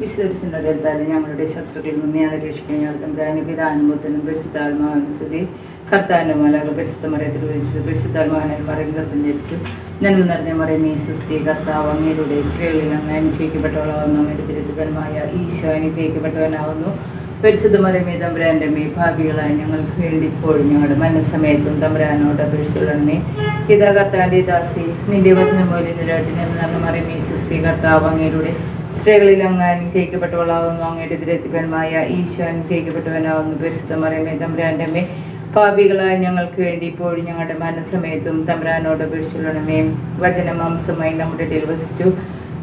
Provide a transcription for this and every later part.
വിശുദ്ധ ഞങ്ങളുടെ ശത്രുക്കളിൽ നിന്ന് ഞങ്ങളെ രക്ഷിക്കാൻ ഞങ്ങൾ തമ്പുരാനെ പിതാനുഭവത്തിനും പരിശുദ്ധാത്മാവിനും സ്തുതി. കർത്താവിൻ്റെ മാലാഖ പരിശുദ്ധ മറിയത്തിൽ വിളിച്ചു, പരിശുദ്ധാത്മാവിനെ മറിയം ഗർഭം ധരിച്ചു. നന്മ നിറഞ്ഞ മറിയമേ സുസ്തി, കർത്താവ് അങ്ങയുടെ സ്ത്രീകളിൽ അങ്ങ് അനുഗ്രഹിക്കപ്പെട്ടവളാവുന്നു. അങ്ങയുടെ തിരുത്തുപരമായ ഈശോ അനുഗ്രഹിക്കപ്പെട്ടവനാവുന്നു. പരിശുദ്ധ മറിയമേ തമ്പുരാൻ്റെ മേ ഭാവികളായി ഞങ്ങൾക്ക് വേണ്ടി ഇപ്പോഴും ഞങ്ങളുടെ മനസ്സമയത്തും തമ്പുരാനോട് അപേക്ഷിച്ചുള്ളമേ. ഇതാ കർത്താവിൻ്റെ ദാസി, നിന്റെ വചനം പോലെ നിരാട്ടി നിറഞ്ഞ മറിയമേ സുസ്തി, കർത്താവ് അങ്ങയുടെ സ്ത്രീകളിൽ അങ്ങ് അനുഗ്രഹിക്കപ്പെട്ടവളാവുന്നു. അങ്ങയുടെ തിരുത്തുപരമായ ഈശോ അനുഗ്രഹിക്കപ്പെട്ടവനാവുന്നു. പരിശുദ്ധ മറിയമേ തമ്പുരാൻ്റെ മേ പാപികളായ ഞങ്ങൾക്ക് വേണ്ടി ഇപ്പോഴും ഞങ്ങളുടെ മനസ്സമയത്തും തമ്പുരാനോട് അപേക്ഷിച്ചുള്ളണമേ. വചനം മാംസമായി നമ്മുടെ ഇടയിൽ വസിച്ചു.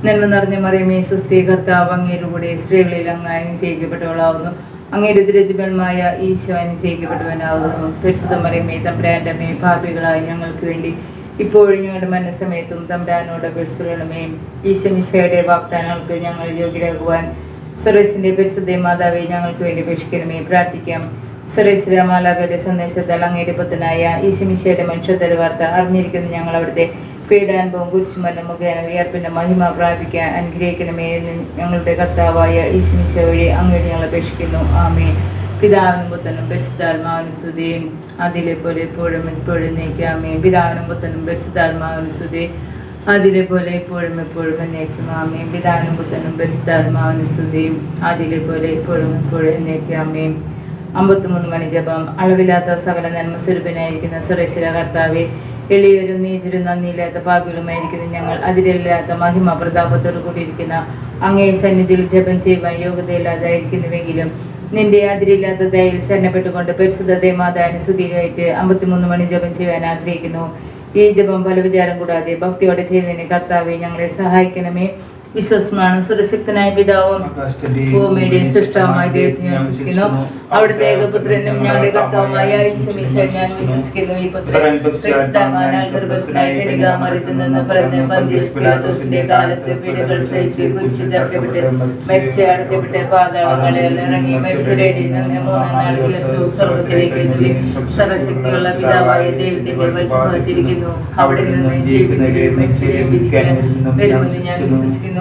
നന്മ നിറഞ്ഞ മറിയമേ സുസ്തി, കർത്താവ് അങ്ങയുടെ കൂടെ സ്ത്രീകളിൽ അങ്ങ് അനുഗ്രഹിക്കപ്പെട്ടവളാവുന്നു. അങ്ങയുടെ തിരുത്തുപരമായ ഈശോ അനുഗ്രഹിക്കപ്പെട്ടവനാവുന്നു. പരിശുദ്ധ മറിയമേ തമ്പുരാൻ്റെ മേ പാപികളായ ഞങ്ങൾക്ക് വേണ്ടി ഇപ്പോഴും ഞങ്ങളുടെ മനസ്സമയത്തും തമ്പുരാനോട് അപേക്ഷിച്ചുള്ളണമേ. ഈശോ മിശിഹായുടെ വാഗ്ദാനങ്ങൾക്ക് ഞങ്ങൾ യോഗ്യരാകുവാൻ സർവ്വസിന്റെ പരിശുദ്ധ മാതാവേ ഞങ്ങൾക്ക് വേണ്ടി അപേക്ഷിക്കണമേ. പ്രാർത്ഥിക്കാം. സുരേശ്വര മാലാഖയുടെ സന്ദേശത്താൽ അങ്ങയുടെ പുത്രനായ ഈശോ മിശിഹായുടെ മനുഷ്യത്വ വാർത്ത അറിഞ്ഞിരിക്കുന്ന ഞങ്ങൾ അവിടുത്തെ പീഡാനുഭവം കുരിശുമരണം മുഖേന വിയർപ്പിന്റെ മഹിമ പ്രാപിക്കാൻ അനുഗ്രഹിക്കണമേ എന്ന് ഞങ്ങളുടെ കർത്താവായ ഈശോ മിശിഹ വഴി അങ്ങോട്ട് ഞങ്ങൾ അപേക്ഷിക്കുന്നു. ആമേൻ. പിതാവിനും പുത്രനും പരിശുദ്ധാത്മാവിനും സ്തുതിയും അതിലെ പോലെ എപ്പോഴും എന്നേക്കും. ആമേൻ. പിതാവിനും പുത്രനും പരിശുദ്ധാത്മാവിനും സ്തുതി അതിലെ പോലെ എപ്പോഴും എന്നേക്കും. ആമേൻ. പിതാവിനും പുത്രനും പരിശുദ്ധാത്മാവിനും സ്തുതിയും അതിലെ പോലെ എപ്പോഴും എന്നേക്കും. ആമേൻ. 53 മണി ജപം. അളവില്ലാത്ത സകല നന്മ സ്വരൂപനായിരിക്കുന്ന സുരേശ്വര കർത്താവെ, എളിയൊരും നീചരും നന്ദിയില്ലാത്ത പാപികളുമായിരിക്കുന്ന ഞങ്ങൾ അതിരില്ലാത്ത മഹിമ പ്രതാപത്തോടു കൂടിയിരിക്കുന്ന അങ്ങേ സന്നിധിയിൽ ജപം ചെയ്യുവാൻ യോഗ്യതയില്ലാതായിരിക്കുന്നുവെങ്കിലും നിന്റെ അതിരില്ലാത്ത ദയയിൽ ശരണപ്പെട്ടുകൊണ്ട് പരിശുദ്ധ ദേവമാതാവിനെ സ്തുതിയായിട്ട് 53 മണി ജപം ചെയ്യാൻ ആഗ്രഹിക്കുന്നു. ഈ ജപം പല വിചാരം കൂടാതെ ഭക്തിയോടെ ചെയ്യുന്നതിന് കർത്താവെ ഞങ്ങളെ സഹായിക്കണമേ. വിശ്വസ്തമാണ് സുരശക്തനായ പിതാവും ഭൂമിയുടെ സൃഷ്ടാവുമായ ദൈവത്തെ ഞാൻ വിശ്വസിക്കുന്നു. അവിടുത്തെ ഏകപുത്രനും ഞങ്ങളുടെ കർത്താവുമായ ഈശോ മിശിഹായെ ഞാൻ വിശ്വസിക്കുന്നു. ഈ പുത്രൻ പരിശുദ്ധാത്മാവിനാൽ ഗർഭസ്ഥനായി കന്യകാമറിയത്തിൽ നിന്ന് പിറന്ന് പന്തിയോസ് പീലാത്തോസിന്റെ കാലത്ത് പീഡകൾ സഹിച്ച് കുരിശിൽ തറയ്ക്കപ്പെട്ട് മരിച്ച് അടക്കപ്പെട്ട് പാതാളങ്ങളിൽ ഇറങ്ങി മരിച്ചവരുടെ നിന്ന് 3 നാൾ ഉയർത്തു സ്വർഗ്ഗത്തിലേക്ക് എഴുന്നള്ളി സർവ്വശക്തിയുള്ള പിതാവായ ദൈവത്തിന്റെ വലത്തുഭാഗത്തിരിക്കുന്നു. അവിടെ നിന്ന് ജീവിക്കുന്നവരെയും മരിച്ചവരെയും വരുമെന്ന് ഞാൻ വിശ്വസിക്കുന്നു.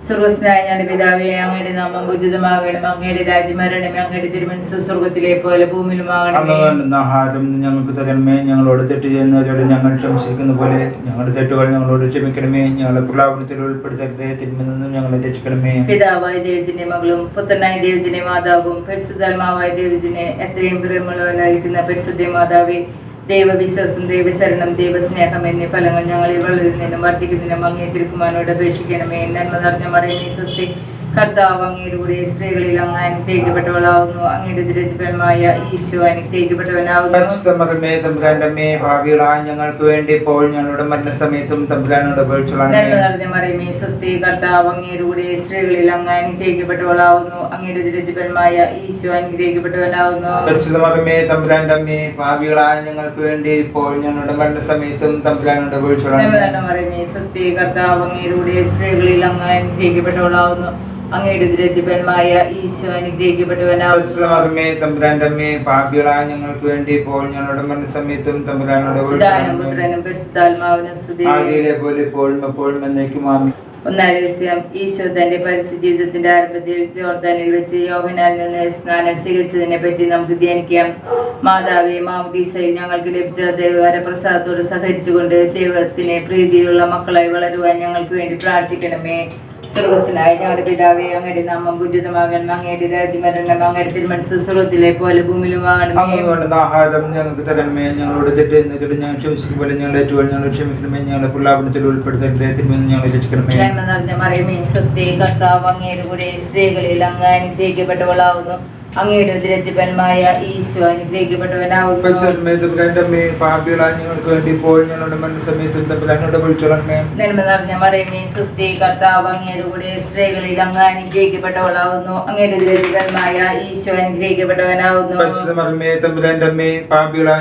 സർവസ്നായ ഞങ്ങളുടെ പിതാവേ, അങ്ങയുടെ നാമം പൂജിതമാകണം. അങ്ങയുടെ രാജ്യം വരണമേ. അങ്ങയുടെ തിരുമനസ്സ് സ്വർഗ്ഗത്തിലെ പോലെ ഭൂമിയിലുമാകണമേ. ആഹാരം ഞങ്ങൾക്ക് തരണമേ. ഞങ്ങളോട് തെറ്റ് ചെയ്യുന്നവരോട് ഞങ്ങൾ ക്ഷമിച്ചിരിക്കുന്ന പോലെ ഞങ്ങളുടെ തെറ്റുകൾ ഞങ്ങളോട് ക്ഷമിക്കണമേ. ഞങ്ങളെ പ്രലാപനത്തിൽ ഉൾപ്പെടുത്തരുതേ, തിന്മയിൽ നിന്നും ഞങ്ങളെ രക്ഷിക്കണമേ. പിതാവായ ദൈവത്തിന്റെ മകളും പുത്രനായ ദൈവത്തിന്റെ മാതാവും പരിശുദ്ധാത്മാവായ ദൈവത്തിന് എത്രയും പ്രിയമുള്ളവനായിരിക്കുന്ന പരിശുദ്ധ മാതാവേ, ദൈവവിശ്വാസം, ദൈവശരണം, ദൈവസ്നേഹം എന്നീ ഫലങ്ങൾ ഞങ്ങളിൽ വളരുന്നതിനും വർദ്ധിക്കുന്നതിനും അങ്ങേ തിരുക്കുമാനോട് അപേക്ഷിക്കണമേ. നന്മ നിറഞ്ഞ മറിയമേ സ്വസ്തി, കർത്താവ് അങ്ങയുടെ സ്ത്രീകളിൽ അങ്ങ് അനുഗ്രഹിക്കപ്പെട്ടവളാവുന്നു. അങ്ങയുടെ തിരുത്തുപരമായ ഈശോ അനുഗ്രഹിക്കപ്പെട്ടവനാവുന്നു. ഭാവികളായ ഞങ്ങൾക്ക് വേണ്ടി ഇപ്പോൾ ഞങ്ങളുടെ മരണസമയത്തും തമ്പുരാനോട് അപേക്ഷിച്ചുകൊള്ളണമേ. നന്മ നിറഞ്ഞ മറിയമേ സ്വസ്തി, കർത്താവ് അങ്ങയുടെ സ്ത്രീകളിൽ അങ്ങ് അനുഗ്രഹിക്കപ്പെട്ടവളാവുന്നു. അങ്ങയുടെ തിരുത്തുപരമായ ഈശോ അനുഗ്രഹിക്കപ്പെട്ടവനാവുന്നു. പരിശുദ്ധമറിയമേ തമ്പുരാന്റെ അമ്മേ, ഭാവികളായ ഞങ്ങൾക്ക് വേണ്ടി ഇപ്പോൾ ഞങ്ങളുടെ മരണസമയത്തും തമ്പുരാനോട് അപേക്ഷിച്ചുകൊള്ളണമേ. നന്മ നിറഞ്ഞ മറിയമേ സ്വസ്തി, കർത്താവ് അങ്ങയുടെ സ്ത്രീകളിൽ അങ്ങ് അനുഗ്രഹിക്കപ്പെട്ടവളാവുന്നു. അങ്ങയുടെ തിരുത്തുപരമായ ഈശോ അനുഗ്രഹിക്കപ്പെട്ടവനാവുന്നു. തമ്പുരാന്റെ അമ്മേ, പാപികളായ ഞങ്ങൾക്ക് വേണ്ടി ഇപ്പോൾ ഞങ്ങളുടെ മരണസമയത്തും തമ്പുരാനോട് അപേക്ഷിച്ചുകൊള്ളണമേ. ഒന്നാം രഹസ്യം. ഈശോ തന്റെ പരസ്യ ജീവിതത്തിന്റെ ആരംഭത്തിൽ ജോർദാനിൽ വെച്ച് യോഹന്നാനിൽ നിന്ന് സ്നാനം സ്വീകരിച്ചതിനെ പറ്റി നമുക്ക് ധ്യാനിക്കാം. മാതാവേ, മാമോദീസയിൽ ഞങ്ങൾക്ക് ലഭിച്ച ദൈവവരപ്രസാദത്തോട് സഹകരിച്ചുകൊണ്ട് ദൈവത്തിന് പ്രീതിയുള്ള മക്കളായി വളരുവാൻ ഞങ്ങൾക്ക് വേണ്ടി പ്രാർത്ഥിക്കണമേ. സ്വർഗ്ഗസ്ഥനായ ഞങ്ങളുടെ പിതാവേ, അങ്ങയുടെ നാമം പൂജിതമാകണം. അങ്ങയുടെ രാജ്യം വരണം. അങ്ങയുടെ തിരുമനസ്സ് സ്വർഗ്ഗത്തിലെ പോലെ ഭൂമിയിലുമാകണമേ. ആഹാരം ഞങ്ങൾക്ക് തരണമേ. ഞങ്ങളോട് തെറ്റ് ചെയ്യുന്നവരോട് ഞങ്ങൾ ക്ഷമിക്കും പോലെ ഞങ്ങളുടെ തെറ്റുകൾ ഞങ്ങൾ ക്ഷമിക്കണമേ. ഞങ്ങളുടെ പ്രലാപനത്തിൽ ഉൾപ്പെടുത്തരുതേ, തിന്മയിൽ നിന്ന് ഞങ്ങളെ രക്ഷിക്കണമേ. നന്മ നിറഞ്ഞ മറിയമേ സ്വസ്തി, കർത്താവ് അങ്ങയുടെ കൂടെ സ്ത്രീകളിൽ അങ്ങ് അനുഗ്രഹിക്കപ്പെട്ടവളാവുന്നു. അങ്ങയുടെ ഉദരത്തിപരമായ ഈശോ അനുഗ്രഹിക്കപ്പെട്ടവനാവുന്നു. നന്മ നിറഞ്ഞ മറിയമേ സ്വസ്തി, കർത്താവ് അങ്ങയുടെ കൂടെ സ്ത്രീകളിൽ അങ്ങ് അനുഗ്രഹിക്കപ്പെട്ടവളാവുന്നു. അങ്ങയുടെ ഉദരത്തിപരമായ ഈശോ അനുഗ്രഹിക്കപ്പെട്ടവനാവുന്നു.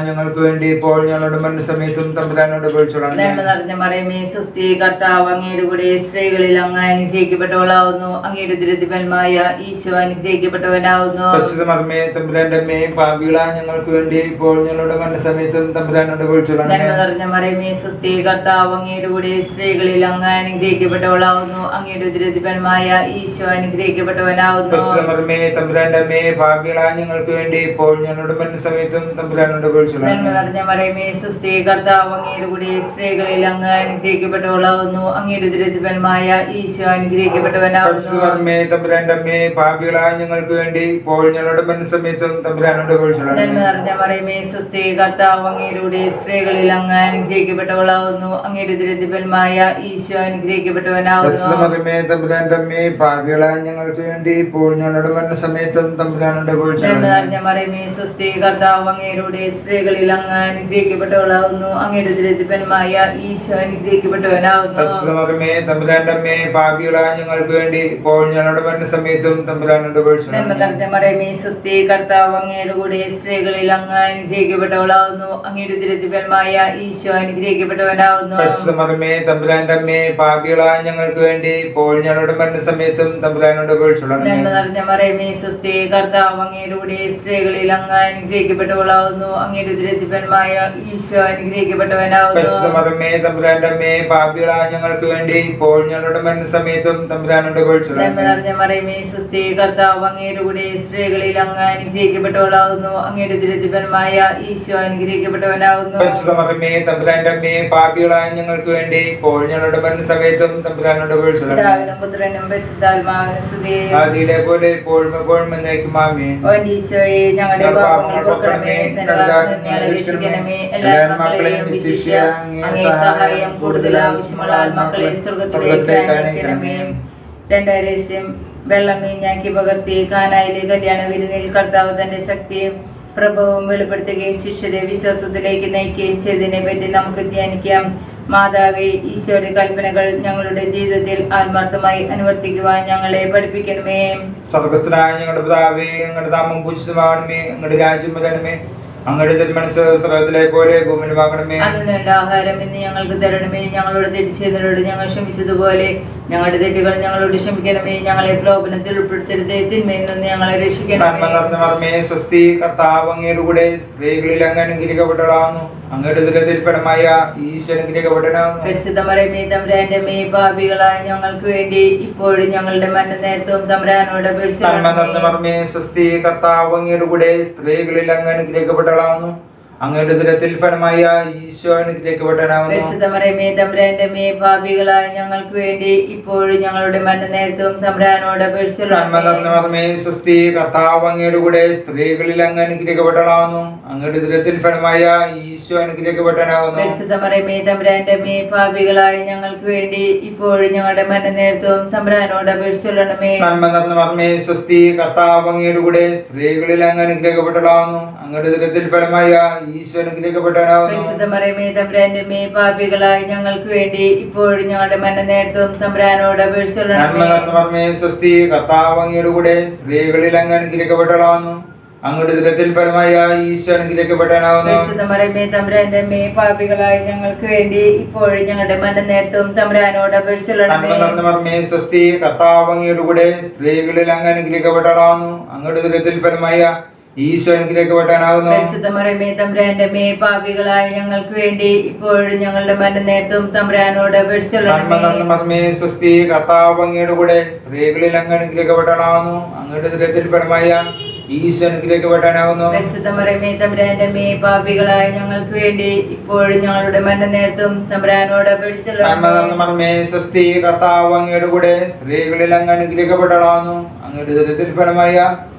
ഞങ്ങൾക്ക് വേണ്ടി ഇപ്പോൾ ഞങ്ങളുടെ മരണസമയത്തും തമ്പുരാനോട് അപേക്ഷിച്ചുകൊള്ളണമേ. നന്മ നിറഞ്ഞ മറിയമേ സ്വസ്തി, കർത്താവ് അങ്ങയുടെ കൂടെ സ്ത്രീകളിൽ അങ്ങ് അനുഗ്രഹിക്കപ്പെട്ടവളാവുന്നു. അങ്ങയുടെ ഉദരത്തിപരമായ ഈശോ അനുഗ്രഹിക്കപ്പെട്ടവനാവുന്നു. പരിശുദ്ധ മറിയമേ തമ്പുരാന്റെ അമ്മേ പാപികളായ ഞങ്ങൾക്ക് വേണ്ടി ഇപ്പോൾ ഞങ്ങളുടെ മരണസമയത്തും തമ്പുരാനോട് വിളിച്ചോളാം. നന്മ നിറഞ്ഞ മറിയമേ സ്വസ്തി, കർത്താവ് അങ്ങയുടെ കൂടെ സ്ത്രീകളിൽ അങ്ങ് അനുഗ്രഹിക്കപ്പെട്ടവളാവുന്നു. അങ്ങയുടെ ഉദരത്തിഫലമായ ഈശോ അനുഗ്രഹിക്കപ്പെട്ടവനാവുന്നു. പരിശുദ്ധ മറിയമേ തമ്പുരാന്റെ അമ്മേ പാപികളായ ഞങ്ങൾക്ക് വേണ്ടി ഇപ്പോൾ ഞങ്ങളുടെ മരണസമയത്തും തമ്പുരാനോട് വിളിച്ചോളാം. നന്മ നിറഞ്ഞ മറിയമേ സ്വസ്തി, കർത്താവ് അങ്ങയുടെ കൂടെ സ്ത്രീകളിൽ അങ്ങ് അനുഗ്രഹിക്കപ്പെട്ടവളാവുന്നു. അങ്ങയുടെ ഉദരത്തിഫലമായ ഈശോ അനുഗ്രഹിക്കപ്പെട്ടവനാവുന്നു. മറിയമേ തമ്പുരാന്റെ അമ്മേ പാപികളായ ഞങ്ങൾക്ക് വേണ്ടി ഇപ്പോൾ ഞങ്ങളുടെ മരണസമയത്തും തമ്പുരാനോട് വിളിച്ചോളാം. നന്മ നിറഞ്ഞ മറിയമേ സ്വസ്തി, കർത്താവ് അങ്ങയുടെ കൂടെ സ്ത്രീകളിൽ അങ്ങ് അനുഗ്രഹിക്കപ്പെട്ടവളാവുന്നു. അങ്ങയുടെ ഉദരത്തിഫലമായ ഈശോ അനുഗ്രഹിക്കപ്പെട്ടവനാവുന്നു. മറിയമേ തമ്പുരാന്റെ അമ്മേ പാപികളായ ഞങ്ങൾക്ക് വേണ്ടി ഇപ്പോൾ ഞങ്ങളുടെ മരണസമയത്തും തമ്പുരാനോട് വിളിച്ചോളാം. നന്മ നിറഞ്ഞ മറിയമേ സ്വസ്തി, കർത്താവ് അങ്ങയുടെ കൂടെ സ്ത്രീകളിൽ അങ്ങ് അനുഗ്രഹിക്കപ്പെട്ടവളാവുന്നു. അങ്ങയുടെ ഉദരത്തിഫലമായ ഈശോ അനുഗ്രഹിക്കപ്പെട്ടവനാവുന്നു. മറിയമേ തമ്പുരാന്റെ അമ്മേ പാപികളായ ഞങ്ങൾക്ക് വേണ്ടി ഇപ്പോൾ ഞങ്ങളുടെ മരണസമയത്തും തമ്പുരാനോട് വിളിച്ചോളാം. നന്മ നിറഞ്ഞ മറിയമേ സ്വസ്തി, കർത്താവ് അങ്ങയുടെ കൂടെ സ്ത്രീകളിൽ അങ്ങ് അനുഗ്രഹിക്കപ്പെട്ടവളാവുന്നു. അങ്ങയുടെ ഉദരത്തിഫലമായ ഈശോ അനുഗ്രഹിക്കപ്പെട്ടവനാവുന്നു. മറിയമേ തമ്പുരാന്റെ അമ്മേ പാപികളായ ഞങ്ങൾക്ക് വേണ്ടി ഇപ്പോൾ ഞങ്ങളുടെ മരണസമയത്തും തമ്പുരാനോട് വിളിച്ചോളാം. നന്മ നിറഞ്ഞ മറിയമേ സ്വസ്തി, കർത്താവ് അങ്ങയുടെ കൂടെ സ്ത്രീകളിൽ അങ്ങ് അനുഗ്രഹിക്കപ്പെട്ടവളാവുന്നു. അങ്ങയുടെ ഉദരത്തിഫലമായ ഈശോ അനുഗ്രഹിക്കപ്പെട്ടവനാവുന്നു. മറിയമേ തമ്പുരാന്റെ അമ്മേ പാപികളായ ഞങ്ങൾക്ക് വേണ്ടി ഇപ്പോൾ ഞങ്ങളുടെ മരണസമയത്തും തമ്പുരാനോട് വിളിച്ചോളാം. നന്മ നിറഞ്ഞ മറിയമേ സ്വസ്തി, കർത്താവ് അങ്ങയുടെ കൂടെ സ്ത്രീകളിൽ അങ്ങ് അനുഗ്രഹിക്കപ്പെട്ടവളാവുന്നു. അങ്ങയുടെ ഉദരത്തിഫലമായ ഈശോ അനുഗ്രഹിക്കപ്പെട്ടവനാവുന്നു. മറിയമേ തമ്പുരാന്റെ അമ്മേ പാപികളായ ഞങ്ങൾക്ക് വേണ്ടി ഇപ്പോൾ ഞങ്ങളുടെ മരണസമയത്തും തമ്പുരാനോട് വിളിച്ചോളാം. പിതാവിനും പുത്രനും പരിശുദ്ധാത്മാവിനും സ്തുതി. ആദിയിലെ പോലെ ഇപ്പോഴും എപ്പോഴും എന്നേക്കും ആമേൻ. ഓ ഈശോയെ, ഞങ്ങളുടെ പാപങ്ങൾ പൊറുക്കണമേ, ഞങ്ങളെ രക്ഷിക്കണമേ. എല്ലാ മക്കളെയും വിശിഷ്യ അങ്ങേ സഹായം കൂടുതൽ ആവശ്യമുള്ള ആത്മാക്കളെ സ്വർഗ്ഗത്തിലേക്ക് അയക്കണമേ. രണ്ടാം രഹസ്യം, വെള്ളം വീഞ്ഞാക്കി പകർത്തി കാനായിലെ കല്യാണ വിരുന്നിൽ കർത്താവ് തന്റെ ശക്തിയും പ്രഭവവും വെളിപ്പെടുത്തുകയും ശിഷ്യരെ വിശ്വാസത്തിലേക്ക് നയിക്കുകയും ചെയ്തതിനെ പറ്റി നമുക്ക് ധ്യാനിക്കാം. മാതാവേ, ഈശോയുടെ കൽപ്പനകൾ ഞങ്ങളുടെ ജീവിതത്തിൽ ആത്മാർത്ഥമായി അനുവർത്തിക്കുവാൻ ഞങ്ങളെ പഠിപ്പിക്കണമേ. സ്വർഗ്ഗസ്ഥനായ ഞങ്ങളുടെ പിതാവേ, അങ്ങയുടെ നാമം പൂജിതമാകണമേ. അങ്ങയുടെ രാജ്യം വരണമേ. അങ്ങയുടെ തിരുമനസ്സ് സ്വർഗ്ഗത്തിലെ പോലെ ഭൂമിയിലുമാകണമേ. അതിന് വേണ്ട ആഹാരം ഇന്ന് ഞങ്ങൾക്ക് തരണമേ. ഞങ്ങളോട് തെറ്റ് ചെയ്യുന്നവരോട് ഞങ്ങൾ ക്ഷമിച്ചതുപോലെ ഞങ്ങളുടെ തെറ്റുകൾ ഞങ്ങളോട് ക്ഷമിക്കണമേ. ഞങ്ങളെ പ്രലോഭനത്തിൽ ഉൾപ്പെടുത്തരുത്, തിന്മയിൽ നിന്ന് ഞങ്ങളെ രക്ഷിക്കണമേ. സ്വസ്തി, കർത്താവ് അങ്ങയുടെ കൂടെ സ്ത്രീകളിൽ അങ്ങ് അനുഗ്രഹിക്കപ്പെട്ടവളാകുന്നു. അങ്ങയുടെ ഉദരത്തിൽ ഫലമായ ഈശോ അനുഗ്രഹിക്കപ്പെട്ടവനാകുന്നു. പരിശുദ്ധ മറിയമേ തമ്പുരാന്റെ അമ്മേ, പാപികളായ ഞങ്ങൾക്ക് വേണ്ടി ഇപ്പോഴും ഞങ്ങളുടെ മരണനേരത്തും തമ്പുരാനോട് അപേക്ഷിക്കണമേ. സ്വസ്തി, കർത്താവ് അങ്ങയുടെ കൂടെ സ്ത്രീകളിൽ അങ്ങ് അനുഗ്രഹിക്കപ്പെട്ടവളാകുന്നു. അങ്ങയുടെ ഉദരത്തിൽ ഫലമായ ഈശോ അനുഗ്രഹിക്കപ്പെട്ടവനാകുന്നു. പരിശുദ്ധ മറിയമേ തമ്പുരാന്റെ അമ്മേ, പാപികളായ ഞങ്ങൾക്ക് വേണ്ടി ഇപ്പോഴും ഞങ്ങളുടെ മരണനേരത്തും തമ്പുരാനോട് അപേക്ഷിക്കണമേ. സ്വസ്തി, കർത്താവ് അങ്ങയുടെ കൂടെ സ്ത്രീകളിൽ അങ്ങ് അനുഗ്രഹിക്കപ്പെട്ടവളാകുന്നു. അങ്ങയുടെ ഉദരത്തിൽ ഫലമായ ഈശോ അനുഗ്രഹിക്കപ്പെട്ടവനാകുന്നു. പരിശുദ്ധ മറിയമേ തമ്പുരാന്റെ അമ്മേ, പാപികളായ ഞങ്ങൾക്ക് വേണ്ടി ഇപ്പോഴും ഞങ്ങളുടെ മരണനേരത്തും തമ്പുരാനോട് അപേക്ഷിക്കണമേ. മറിയമേ, സ്വസ്തി, കർത്താവ് അങ്ങയുടെ കൂടെ സ്ത്രീകളിൽ അങ്ങ് അനുഗ്രഹിക്കപ്പെട്ടവളാകുന്നു. അങ്ങയുടെ ഉദരത്തിൽ ഫലമായ ഈശോ അനുഗ്രഹിക്കപ്പെട്ടവനാകുന്നു. പരിശുദ്ധ മറിയമേ തമ്പുരാന്റെ അമ്മേ, പാപികളായ ഞങ്ങൾക്ക് വേണ്ടി ഇപ്പോഴും ഞങ്ങളുടെ മരണനേരത്തും തമ്പുരാനോട് അപേക്ഷിക്കണമേ. സ്വസ്തി, കർത്താവ് അങ്ങയുടെ കൂടെ സ്ത്രീകളിൽ അങ്ങ് അനുഗ്രഹിക്കപ്പെട്ടവളാകുന്നു. അങ്ങയുടെ ഉദരത്തിൽ ഫലമായ ഈശോ അനുഗ്രഹിക്കപ്പെട്ടവനാകുന്നു. പരിശുദ്ധ മറിയമേ തമ്പുരാന്റെ അമ്മേ, പാപികളായ ഞങ്ങൾക്ക് വേണ്ടി ഇപ്പോഴും ഞങ്ങളുടെ മരണനേരത്തും തമ്പുരാനോട് അപേക്ഷിക്കണമേ. സ്വസ്തി, കർത്താവ് അങ്ങയുടെ കൂടെ സ്ത്രീകളിൽ അങ്ങ് അനുഗ്രഹിക്കപ്പെട്ടവളാകുന്നു. അങ്ങയുടെ ഉദരത്തിൽ ഫലമായ ഈശോ അനുഗ്രഹിക്കപ്പെട്ടവനാകുന്നു. പരിശുദ്ധ മറിയമേ തമ്പുരാന്റെ അമ്മേ, പാപികളായ ഞങ്ങൾക്ക് വേണ്ടി ഇപ്പോഴും ഞങ്ങളുടെ മരണനേരത്തും തമ്പുരാനോട് അപേക്ഷിക്കണമേ. സ്വസ്തി, കർത്താവ് അങ്ങയുടെ കൂടെ സ്ത്രീകളിൽ അങ്ങ് അനുഗ്രഹിക്കപ്പെട്ടവളാകുന്നു. അങ്ങയുടെ ഉദരത്തിൽ ഫലമായ ഈശോ അനുഗ്രഹിക്കപ്പെട്ടവനാകുന്നു. പരിശുദ്ധ മറിയമേ തമ്പുരാന്റെ അമ്മേ, പാപികളായ ഞങ്ങൾക്ക് വേണ്ടി ഇപ്പോഴും ഞങ്ങളുടെ മരണനേരത്തും തമ്പുരാനോട് അപേക്ഷിക്കണമേ. സ്വസ്തി, കർത്താവ് അങ്ങയുടെ കൂടെ സ്ത്രീകളിൽ അങ്ങ് അനുഗ്രഹിക്കപ്പെട്ടവളാകുന്നു. അങ്ങയുടെ ഉദരത്തിൽ ഫലമായ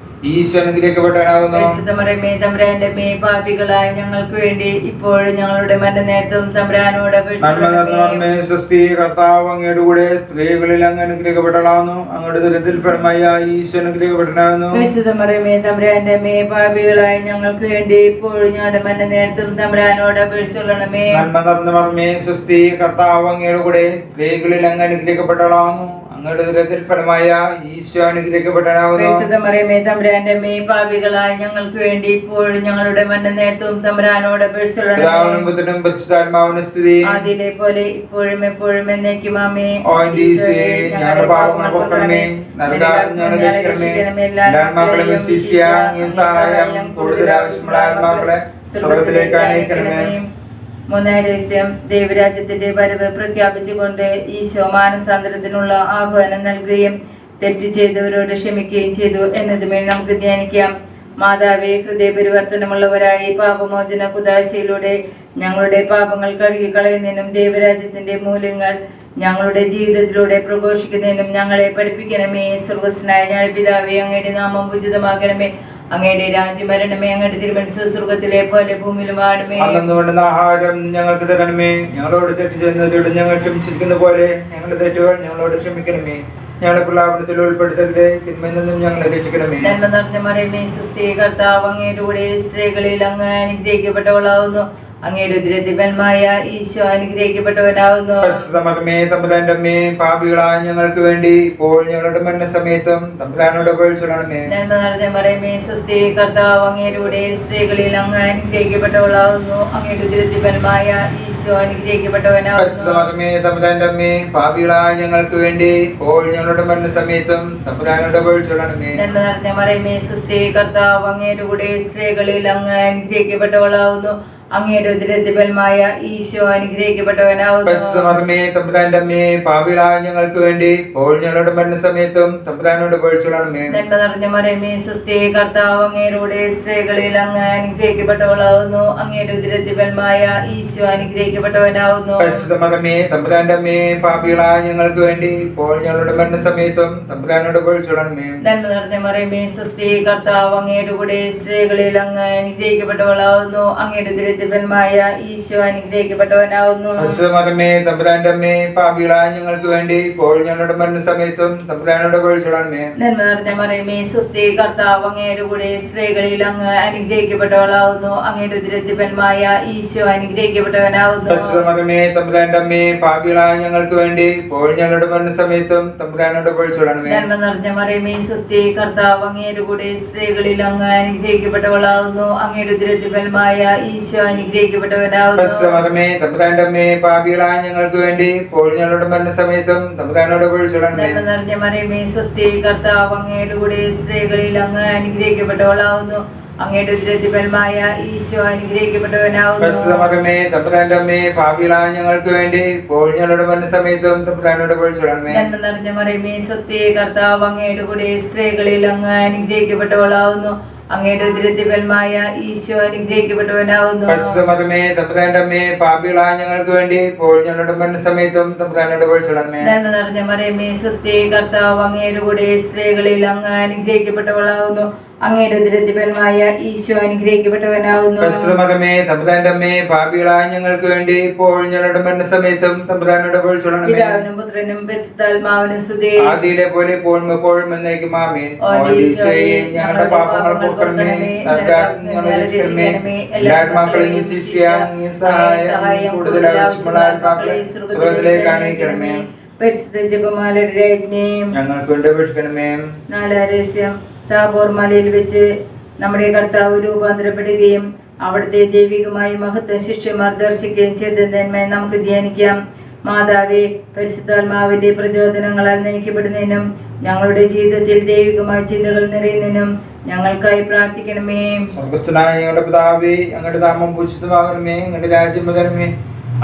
ഈശോ അനുഗ്രഹിക്കപ്പെട്ടവനാകുന്നു. പരിശുദ്ധ മറിയമേ തമ്പുരാന്റെ അമ്മേ, പാപികളായ ഞങ്ങൾക്ക് വേണ്ടി ഇപ്പോഴും ഞങ്ങളുടെ മരണനേരത്തും തമ്പുരാനോട് അപേക്ഷിക്കണമേ. സ്വസ്തി, കർത്താവ് അങ്ങയുടെ കൂടെ സ്ത്രീകളിൽ അങ്ങ് അനുഗ്രഹിക്കപ്പെട്ടവളാകുന്നു. അങ്ങയുടെ ഉദരത്തിൽ ഫലമായ ഈശോ അനുഗ്രഹിക്കപ്പെട്ടവനാകുന്നു. പരിശുദ്ധ മറിയമേ തമ്പുരാന്റെ അമ്മേ, പാപികളായ ഞങ്ങൾക്ക് വേണ്ടി ഇപ്പോഴും ഞങ്ങളുടെ മരണനേരത്തും തമ്പുരാനോട് അപേക്ഷിക്കണമേ. സ്വസ്തി, കർത്താവ് അങ്ങയുടെ കൂടെ സ്ത്രീകളിൽ അങ്ങ് അനുഗ്രഹിക്കപ്പെട്ടവളാകുന്നു. അങ്ങയുടെ ഉദരത്തിൽ ഫലമായ ഈശോ അനുഗ്രഹിക്കപ്പെട്ടവനാകുന്നു. പരിശുദ്ധ മറിയമേ തമ്പുരാന്റെ അമ്മേ, പാപികളായ ഞങ്ങൾക്ക് വേണ്ടി ഇപ്പോഴും ഞങ്ങളുടെ മരണനേരത്തും തമ്പുരാനോട് പിതാവിനും പുത്രനും പരിശുദ്ധാത്മാവിനും സ്തുതി. ആദിയിലെ പോലെ ഇപ്പോഴും എപ്പോഴും എന്നേക്കും ആമേൻ. ഓ എന്റെ ഈശോയെ, ഞങ്ങളുടെ പാപങ്ങൾ പൊറുക്കണമേ, നരകാഗ്നി ഞങ്ങളെ രക്ഷിക്കണമേ. എല്ലാ ആത്മാക്കളെയും ശിഷ്യ സഹായം കൂടുതൽ ആവശ്യമുള്ള ആത്മാക്കളെ സ്വർഗ്ഗത്തിലേക്ക് അയക്കണമേ. മൂന്നാം രഹസ്യം, ദൈവരാജ്യത്തിന്റെ വരവ് പ്രഖ്യാപിച്ചുകൊണ്ട് ഈശോ മാനസാന്തരത്തിനുള്ള ആഹ്വാനം നൽകുകയും തെറ്റ് ചെയ്തവരോട് ക്ഷമിക്കുകയും ചെയ്തു എന്നതുമേ നമുക്ക് ധ്യാനിക്കാം. മാതാവേ, ഹൃദയപരിവർത്തനമുള്ളവരായി പാപമോചന കുദാശയിലൂടെ ഞങ്ങളുടെ പാപങ്ങൾ കഴുകിക്കളയുന്നതിനും ദൈവരാജ്യത്തിന്റെ മൂല്യങ്ങൾ ഞങ്ങളുടെ ജീവിതത്തിലൂടെ പ്രഘോഷിക്കുന്നതിനും ഞങ്ങളെ പഠിപ്പിക്കണമേ. സ്വർഗസ്നായ ഞങ്ങളുടെ പിതാവേ, അങ്ങയുടെ നാമം പൂജിതമാകണമേ, അങ്ങയുടെ രാജ്യം വരണമേ, അങ്ങയുടെ തിരുമനസ്സ് സ്വർഗത്തിലെ പോലെ ഭൂമിയിലുമാണമേ. അന്നു വേണ്ടുന്ന ആഹാരം ഞങ്ങൾക്ക് തരണമേ. ഞങ്ങളോട് തെറ്റ് ചെയ്യുന്നവരോട് ഞങ്ങൾ ക്ഷമിച്ചിരിക്കുന്ന പോലെ ഞങ്ങളുടെ തെറ്റുകൾ ഞങ്ങളോട് ക്ഷമിക്കണമേ. ഞങ്ങളെ പ്രലാപനത്തിൽ ഉൾപ്പെടുത്തരുതേ, തിന്മയിൽ നിന്നും ഞങ്ങളെ രക്ഷിക്കണമേ. നന്മ നിറഞ്ഞ മറിയമേ, സുസ്ഥി, കർത്താവ് അങ്ങയുടെ കൂടെ സ്ത്രീകളിൽ അങ്ങ് അനുഗ്രഹിക്കപ്പെട്ടവളാവുന്നു. അങ്ങയുടെ ഉദരത്തിന്മായ ഈശോ അനുഗ്രഹിക്കപ്പെട്ടവനാവുന്നു. പരിശുദ്ധമേ തമ്പുരാന്റെ അമ്മേ, പാപികളായ ഞങ്ങൾക്ക് വേണ്ടി ഇപ്പോൾ ഞങ്ങളുടെ മരണസമയത്തും തമ്പുരാനോട് അപേക്ഷിക്കണമേ. നന്മ നിറഞ്ഞ മറിയമേ, സുസ്ഥി, കർത്താവ് അങ്ങയുടെ കൂടെ സ്ത്രീകളിൽ അങ്ങ് അനുഗ്രഹിക്കപ്പെട്ടവളാവുന്നു. അങ്ങയുടെ ഉദരത്തിന്മായ ഈശോ അനുഗ്രഹിക്കപ്പെട്ടവനാവുന്നു. പരിശുദ്ധമേ തമ്പുരാന്റെ അമ്മേ, പാപികളായ ഞങ്ങൾക്ക് വേണ്ടി ഇപ്പോൾ ഞങ്ങളുടെ മരണസമയത്തും തമ്പുരാനോട് അപേക്ഷിക്കണമേ. നന്മ നിറഞ്ഞ മറിയമേ, സുസ്ഥി, കർത്താവ് അങ്ങയുടെ കൂടെ സ്ത്രീകളിൽ അങ്ങ് അനുഗ്രഹിക്കപ്പെട്ടവളാവുന്നു. അങ്ങയുടെ ഉദരത്തിന്മായ ഈശോ അനുഗ്രഹിക്കപ്പെട്ടവനാവുന്നു. പരിശുദ്ധമേ തമ്പുരാന്റെ അമ്മേ, പാപികളായ ഞങ്ങൾക്ക് വേണ്ടി ഇപ്പോൾ ഞങ്ങളുടെ മരണസമയത്തും തമ്പുരാനോട് അപേക്ഷിക്കണമേ. നന്മ നിറഞ്ഞ മറിയമേ, സുസ്ഥി, കർത്താവ് അങ്ങയുടെ കൂടെ സ്ത്രീകളിൽ അങ്ങ് അനുഗ്രഹിക്കപ്പെട്ടവളാവുന്നു. അങ്ങയുടെ ഉദരത്തിന്മായ ഈശോ അനുഗ്രഹിക്കപ്പെട്ടവനാവുന്നു. പരിശുദ്ധമേ തമ്പുരാന്റെ അമ്മേ, പാപികളായ ഞങ്ങൾക്ക് വേണ്ടി ഇപ്പോൾ ഞങ്ങളുടെ മരണസമയത്തും തമ്പുരാനോട് അപേക്ഷിക്കണമേ. നന്മ നിറഞ്ഞ മറിയമേ, സുസ്ഥി, കർത്താവ് അങ്ങയുടെ കൂടെ സ്ത്രീകളിൽ അങ്ങ് അനുഗ്രഹിക്കപ്പെട്ടവളാവുന്നു. അങ്ങയുടെ ഉദരത്തിന്മായ ഈശോ അനുഗ്രഹിക്കപ്പെട്ടവനാവുന്നു. പരിശുദ്ധമേ തമ്പുരാന്റെ അമ്മേ, പാപികളായ ഞങ്ങൾക്ക് വേണ്ടി ഇപ്പോൾ ഞങ്ങളുടെ മരണസമയത്തും തമ്പുരാനോട് അപേക്ഷിക്കണമേ. നന്മ നിറഞ്ഞ മറിയമേ, സുസ്ഥി, കർത്താവ് അങ്ങയുടെ കൂടെ സ്ത്രീകളിൽ അങ്ങ് അനുഗ്രഹിക്കപ്പെട്ടവളാവുന്നു. അങ്ങയുടെ ഉദരത്തിന്മായ ഈശോ അനുഗ്രഹിക്കപ്പെട്ടവനാവുന്നു. പരിശുദ്ധമേ തമ്പുരാന്റെ അമ്മേ, പാപികളായ ഞങ്ങൾക്ക് വേണ്ടി ഇപ്പോൾ ഞങ്ങളുടെ മരണസമയത്തും തമ്പുരാനോട് അപേക്ഷിക്കണമേ. നന്മ നിറഞ്ഞ മറിയമേ, സുസ്ഥി, കർത്താവ് അങ്ങയുടെ കൂടെ സ്ത്രീകളിൽ അങ്ങ് അനുഗ്രഹിക്കപ്പെട്ടവളാവുന്നു. അങ്ങയുടെ ഉദരത്തിന്മായ ഈശോ അനുഗ്രഹിക്കപ്പെട്ടവനാവുന്നു. പരിശുദ്ധമേ തമ്പുരാന്റെ അമ്മേ, പാപികളായ ഞങ്ങൾക്ക് വേണ്ടി ഇപ്പോൾ ഞങ്ങളുടെ മരണസമയത്തും തമ്പുരാനോട് അപേക്ഷിക്കണമേ. നന്മ നിറഞ്ഞ മറിയമേ, സുസ്ഥി, കർത്താവ് അങ്ങയുടെ കൂടെ സ്ത്രീകളിൽ അങ്ങ് അനുഗ്രഹിക്കപ്പെട്ടവളാവുന്നു. അങ്ങയുടെ ഉദരത്തിന്മായ ഈശോ അനുഗ്രഹിക്കപ്പെട്ടവനാവുന്നു. പരിശുദ്ധമേ തമ്പുരാന്റെ അമ്മേ, പാപികളായ ഞങ്ങൾക്ക് വേണ്ടി ഇപ്പോൾ ഞങ്ങളുടെ മരണസമയത്തും തമ്പുരാനോട് അപേക്ഷിക്കണമേ. നന്മ നിറഞ്ഞ മറിയമേ, സുസ്ഥി, കർത്താവ് അങ്ങയുടെ കൂടെ സ്ത്രീകളിൽ അങ്ങ് അനുഗ്രഹിക്കപ്പെട്ടവളാവുന്നു. അങ്ങയുടെ ഉദരത്തിന്മായ ഈശോ അനുഗ്രഹിക്കപ്പെട്ടവനാവുന്നു. പരിശുദ്ധമേ തമ്പുരാന്റെ അമ്മേ, പാപികളായ ഞങ്ങൾക്ക് വേണ്ടി ഇപ്പോൾ ഞങ്ങളുടെ മരണസമയത്തും തമ്പുരാനോട് അപേക്ഷിക്കണമേ. നന്മ നിറഞ്ഞ മറിയമേ, സുസ്ഥി, കർത്താവ് അങ്ങയുടെ കൂടെ സ്ത്രീകളിൽ അങ്ങ് അനുഗ്രഹിക്കപ്പെട്ടവളാവുന്നു. അങ്ങയുടെ ഉദരത്തിന്മായ ഈശോ അനുഗ്രഹിക്കപ്പെട്ടവനാവുന്നു. പരിശുദ്ധമേ തമ്പുരാന്റെ അമ്മേ, പാപികളായ ഞങ്ങൾക്ക് വേണ്ടി ഇപ്പോൾ ഞങ്ങളുടെ മരണസമയത്തും തമ്പുരാനോട് അപേക്ഷിക്കണമേ. പിതാവിനും പുത്രനും പരിശുദ്ധാത്മാവിനും സ്തുതി. ആദിയിലെ പോലെ ഇപ്പോഴും എപ്പോഴും എന്നേക്കും ആമേൻ. ഓ ഈശോയെ, ഞങ്ങളുടെ പാപങ്ങൾ പൊറുക്കണമേ, നരകാഗ്നി ഞങ്ങളെ രക്ഷിക്കണമേ. എല്ലാ ആത്മാക്കളെയും ശിഷ്യ സഹായം കൂടുതൽ ആവശ്യമുള്ള ആത്മാക്കളെ സ്വർഗ്ഗത്തിലേക്ക് അയക്കണമേ. പരിശുദ്ധ ജപമാലയുടെ രാജ്ഞിയും ഞങ്ങൾക്ക് വേണ്ടി അപേക്ഷിക്കണമേ. നാലാം രഹസ്യം, താബോർ മലയിൽ വെച്ച് നമ്മുടെ കർത്താവ് രൂപാന്തരപ്പെടുകയും അവിടുത്തെ ദൈവികമായ മഹത്വം ശിഷ്യന്മാർ ദർശിക്കുകയും ചെയ്തതിന്മേ നമുക്ക് ധ്യാനിക്കാം. മാതാവേ, പരിശുദ്ധാത്മാവിന്റെ പ്രചോദനങ്ങളാൽ നയിക്കപ്പെടുന്നതിനും ഞങ്ങളുടെ ജീവിതത്തിൽ ദൈവികമായ ചിന്തകൾ നിറയുന്നതിനും ഞങ്ങൾക്കായി പ്രാർത്ഥിക്കണമേ. സ്വർഗ്ഗസ്ഥനായ ഞങ്ങളുടെ പിതാവേ, അങ്ങയുടെ നാമം പൂജിതമാകണമേ, അങ്ങയുടെ രാജ്യം വരണമേ,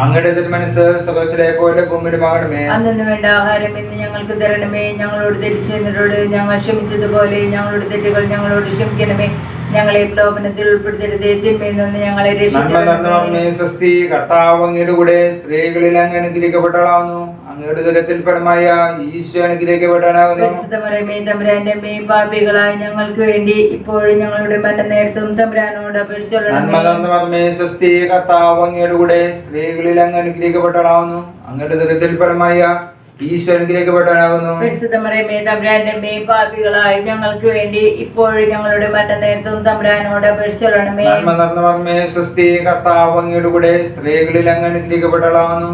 അങ്ങയുടെ തിരുമനസ്സ് സ്വർഗ്ഗത്തിലെ പോലെ ഭൂമിയിലുമാകണമേ. അന്നു വേണ്ട ആഹാരം ഇന്ന് ഞങ്ങൾക്ക് തരണമേ. ഞങ്ങളോട് തെറ്റ് ചെയ്യുന്നവരോട് ഞങ്ങൾ ക്ഷമിച്ചതുപോലെ ഞങ്ങളുടെ തെറ്റുകൾ ഞങ്ങളോട് ക്ഷമിക്കണമേ. ഞങ്ങളെ പ്രലോഭനത്തിൽ ഉൾപ്പെടുത്തരുതേ, തിന്മയിൽ നിന്ന് ഞങ്ങളെ രക്ഷിക്കണമേ. സ്വസ്തി, കർത്താവ് അങ്ങയുടെ കൂടെ സ്ത്രീകളിൽ അങ്ങ് അനുഗ്രഹിക്കപ്പെട്ടവളാവുന്നു. അങ്ങയുടെ ഉദരത്തിൽ ഫലമായ ഈശോ അനുഗ്രഹിക്കപ്പെട്ടവനാവുന്നു. പരിശുദ്ധ മറിയമേ, തമ്പുരാന്റെ അമ്മേ, പാപികളായ ഞങ്ങൾക്ക് വേണ്ടി ഇപ്പോഴും ഞങ്ങളുടെ മരണനേരത്തും തമ്പുരാനോട് അപേക്ഷിച്ചുകൊള്ളണമേ. സ്വസ്തി, കർത്താവ് അങ്ങയുടെ കൂടെ സ്ത്രീകളിൽ അങ്ങ് അനുഗ്രഹിക്കപ്പെട്ടവളാവുന്നു. അങ്ങയുടെ ഉദരത്തിൽ ഫലമായ ഈശോ അനുഗ്രഹിക്കപ്പെട്ടവനാകുന്നു. പരിശുദ്ധ മറിയമേ, തമ്പുരാന്റെ അമ്മേ, പാപികളായ ഞങ്ങൾക്ക് വേണ്ടി ഇപ്പോഴും ഞങ്ങളുടെ മരണനേരത്തും തമ്പുരാനോട് അപേക്ഷിച്ചുകൊള്ളണമേ. സ്വസ്തി, കർത്താവ് അങ്ങയുടെ കൂടെ സ്ത്രീകളിൽ അങ്ങ് അനുഗ്രഹിക്കപ്പെട്ടവളാവുന്നു.